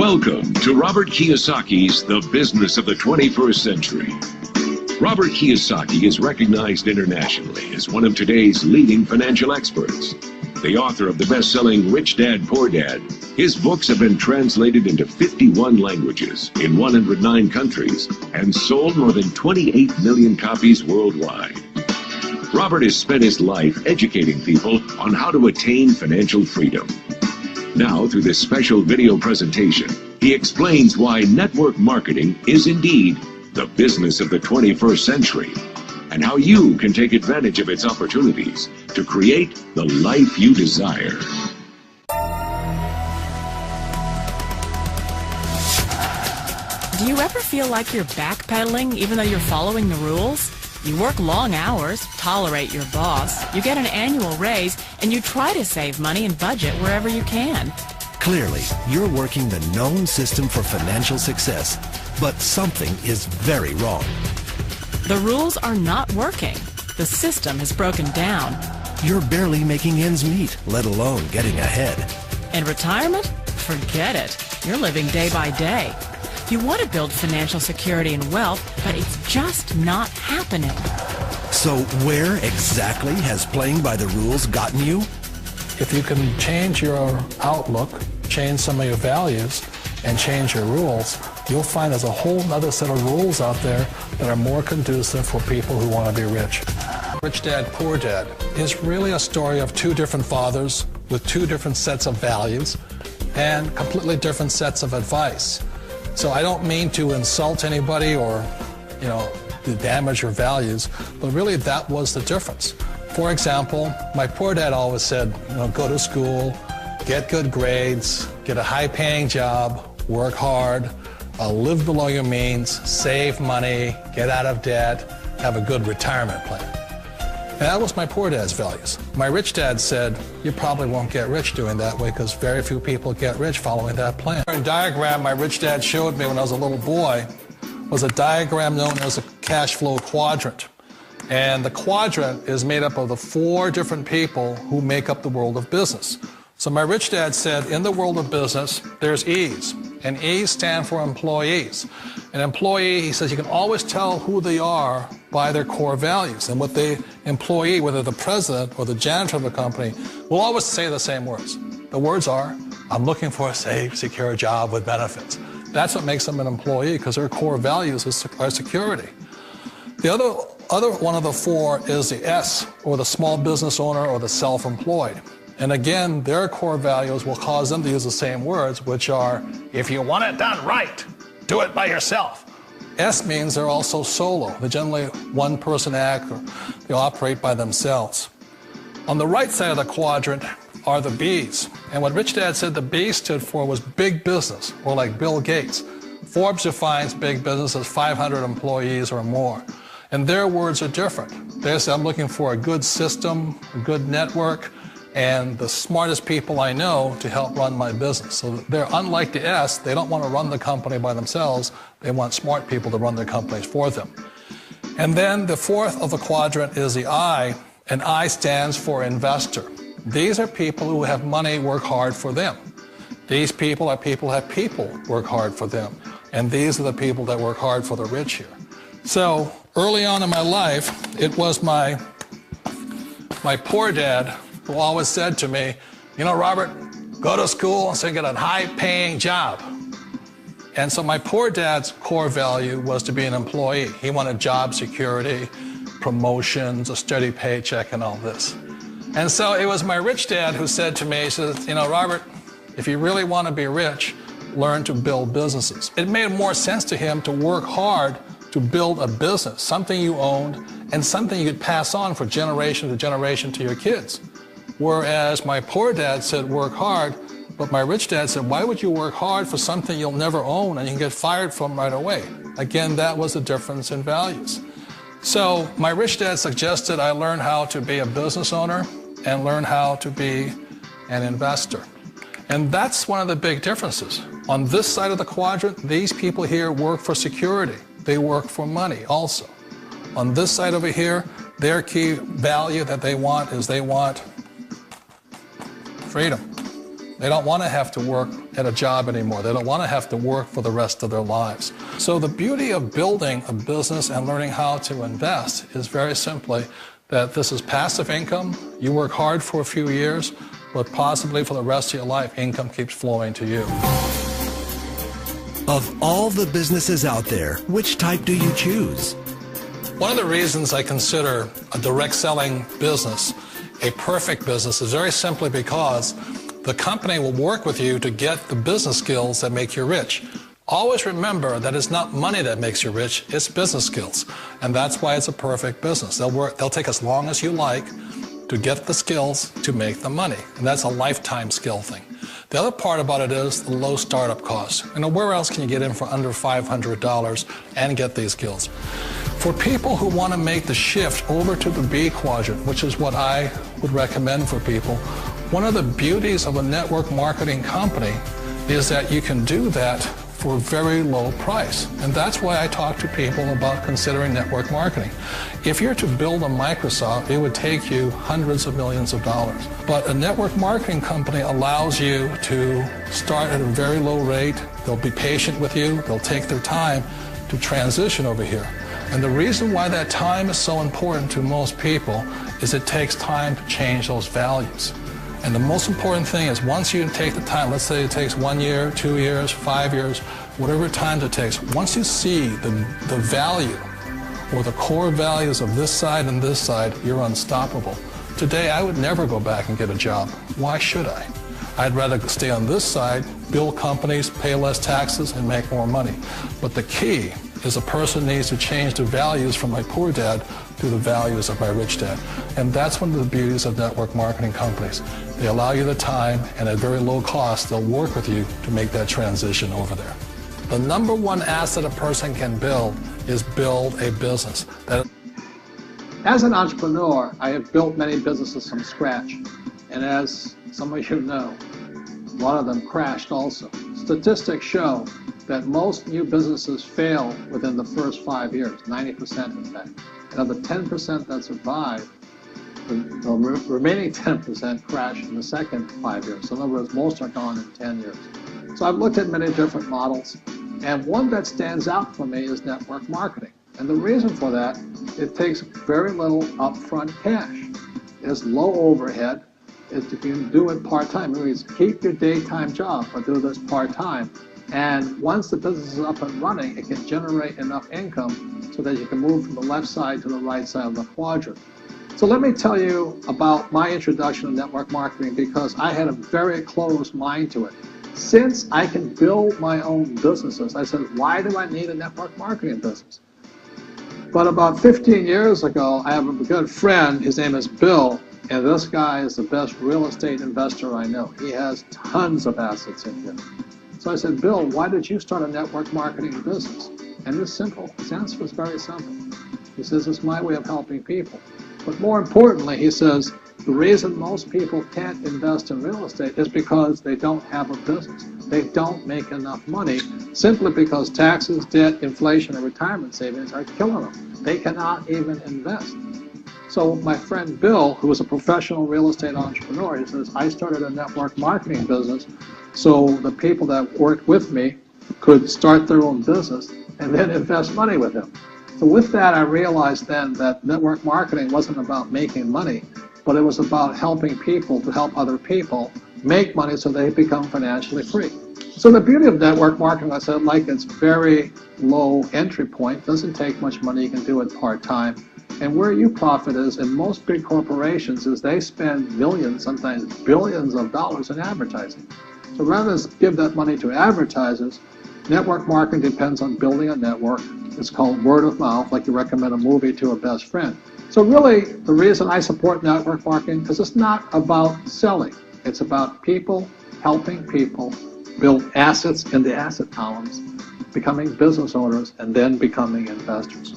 Welcome to Robert Kiyosaki's The Business of the 21st Century. Robert Kiyosaki is recognized internationally as one of today's leading financial experts. The author of the best-selling Rich Dad, Poor Dad, his books have been translated into 51 languages in 109 countries and sold more than 28 million copies worldwide. Robert has spent his life educating people on how to attain financial freedom. Now, through this special video presentation, he explains why network marketing is indeed the business of the 21st century, and how you can take advantage of its opportunities to create the life you desire. Do you ever feel like you're backpedaling even though you're following the rules? You work long hours, tolerate your boss, you get an annual raise, and you try to save money and budget wherever you can. Clearly, you're working the known system for financial success, but something is very wrong. The rules are not working. The system has broken down. You're barely making ends meet, let alone getting ahead. And retirement? Forget it. You're living day by day. You want to build financial security and wealth, but it's just not happening. So where exactly has playing by the rules gotten you? If you can change your outlook, change some of your values, and change your rules, you'll find there's a whole other set of rules out there that are more conducive for people who want to be rich. Rich Dad, Poor Dad is really a story of two different fathers with two different sets of values and completely different sets of advice. So I don't mean to insult anybody or, to damage your values, but really that was the difference. For example, my poor dad always said, go to school, get good grades, get a high-paying job, work hard, live below your means, save money, get out of debt, have a good retirement plan. And that was my poor dad's values. My rich dad said, you probably won't get rich doing that way because very few people get rich following that plan. A diagram my rich dad showed me when I was a little boy was a diagram known as a cash flow quadrant. And the quadrant is made up of the four different people who make up the world of business. So my rich dad said, in the world of business, there's E's, and E's stand for employees. An employee, he says, you can always tell who they are by their core values. And what the employee, whether the president or the janitor of the company, will always say the same words. The words are, I'm looking for a safe, secure job with benefits. That's what makes them an employee, because their core values are security. The other one of the four is the S, or the small business owner or the self-employed. And again, their core values will cause them to use the same words, which are, if you want it done right, do it by yourself. S means they're also solo. They're generally one-person act, or they operate by themselves. On the right side of the quadrant are the B's. And what Rich Dad said the B stood for was big business, or like Bill Gates. Forbes defines big business as 500 employees or more. And their words are different. They say, I'm looking for a good system, a good network, and the smartest people I know to help run my business. So they're unlike the S. They don't want to run the company by themselves. They want smart people to run their companies for them. And then the fourth of the quadrant is the I, and I stands for investor. These are people who have money work hard for them. These people are people who have people work hard for them. And these are the people that work hard for the rich here. So early on in my life, it was my poor dad who always said to me, Robert, go to school and so get a high-paying job. And so my poor dad's core value was to be an employee. He wanted job security, promotions, a steady paycheck, and all this. And so it was my rich dad who said to me, he says, Robert, if you really want to be rich, learn to build businesses. It made more sense to him to work hard to build a business, something you owned, and something you could pass on for generation to generation to your kids. Whereas my poor dad said work hard, but my rich dad said, why would you work hard for something you'll never own and you can get fired from right away? Again, that was the difference in values. So my rich dad suggested I learn how to be a business owner and learn how to be an investor. And that's one of the big differences. On this side of the quadrant, these people here work for security. They work for money also. On this side over here, their key value that they want is they want freedom. They don't want to have to work at a job anymore. They don't want to have to work for the rest of their lives. So the beauty of building a business and learning how to invest is very simply that this is passive income. You work hard for a few years, but possibly for the rest of your life, income keeps flowing to you. Of all the businesses out there, which type do you choose? One of the reasons I consider a direct selling business a perfect business is very simply because the company will work with you to get the business skills that make you rich. Always remember that it's not money that makes you rich, it's business skills. And that's why it's a perfect business. They'll take as long as you like to get the skills to make the money. And that's a lifetime skill thing. The other part about it is the low startup cost. Where else can you get in for under $500 and get these skills? For people who want to make the shift over to the B quadrant, which is what I would recommend for people, one of the beauties of a network marketing company is that you can do that for a very low price. And that's why I talk to people about considering network marketing. If you're to build a Microsoft, it would take you hundreds of millions of dollars. But a network marketing company allows you to start at a very low rate. They'll be patient with you. They'll take their time to transition over here. And the reason why that time is so important to most people is it takes time to change those values. And the most important thing is once you take the time, let's say it takes 1 year, 2 years, 5 years, whatever time it takes, once you see the value or the core values of this side and this side, you're unstoppable. Today, I would never go back and get a job. Why should I? I'd rather stay on this side, build companies, pay less taxes, and make more money. But the key is a person needs to change the values from my poor dad to the values of my rich dad. And that's one of the beauties of network marketing companies. They allow you the time, and at very low cost, they'll work with you to make that transition over there. The number one asset a person can build is build a business. As an entrepreneur, I have built many businesses from scratch. And as some of you know, a lot of them crashed also. Statistics show that most new businesses fail within the first 5 years, 90% in fact. And of the 10% that survive, the remaining 10% crash in the second 5 years. So in other words, most are gone in 10 years. So I've looked at many different models, and one that stands out for me is network marketing. And the reason for that, it takes very little upfront cash. It has low overhead. If you can do it part-time, it means keep your daytime job, but do this part-time. And once the business is up and running, it can generate enough income so that you can move from the left side to the right side of the quadrant. So let me tell you about my introduction to network marketing, because I had a very closed mind to it. Since I can build my own businesses, I said, why do I need a network marketing business? But about 15 years ago, I have a good friend, his name is Bill, and this guy is the best real estate investor I know. He has tons of assets in here. So I said, Bill, why did you start a network marketing business? And his answer was very simple. He says, it's my way of helping people. But more importantly, he says, the reason most people can't invest in real estate is because they don't have a business. They don't make enough money simply because taxes, debt, inflation, and retirement savings are killing them. They cannot even invest. So my friend Bill, who is a professional real estate entrepreneur, he says, I started a network marketing business so the people that worked with me could start their own business and then invest money with him. So with that, I realized then that network marketing wasn't about making money, but it was about helping people to help other people make money so they become financially free. So the beauty of network marketing, I said, like it's very low entry point, doesn't take much money, you can do it part-time. And where you profit is in most big corporations is they spend millions, sometimes billions of dollars in advertising. So rather than give that money to advertisers, network marketing depends on building a network. It's called word of mouth, like you recommend a movie to a best friend. So really, the reason I support network marketing is it's not about selling. It's about people helping people build assets in the asset columns, becoming business owners, and then becoming investors.